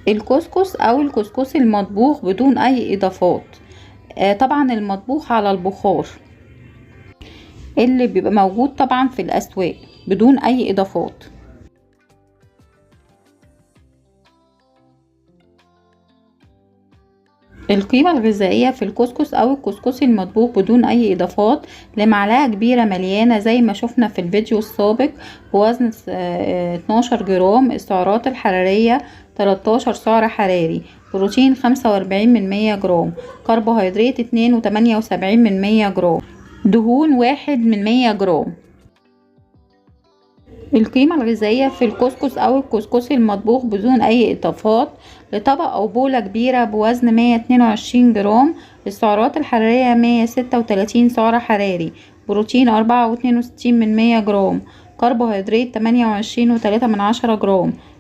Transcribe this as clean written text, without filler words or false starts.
الكسكس او الكسكسي المطبوخ بدون اي اضافات. طبعا المطبوخ على البخار اللي بيبقى موجود طبعا في الاسواق بدون اي اضافات. القيمة الغذائية في الكسكس او الكسكسي المطبوخ بدون اي اضافات لمعلقة كبيرة مليانة زي ما شفنا في الفيديو السابق بوزن 12 جرام. السعرات الحرارية 13 سعر حراري. بروتين 45 من 100 جرام. كربوهيدرات 2.78 من 100 جرام. دهون 1 من 100 جرام. القيمة الغذائية في الكسكس أو الكسكسي المطبوخ بدون أي إضافات لطبق أو بولة كبيرة بوزن 122 جرام. السعرات الحرارية 136 سعر حراري. بروتين 4.62 من 100 جرام. كربوهيدرات 28.3 من 10 جرام.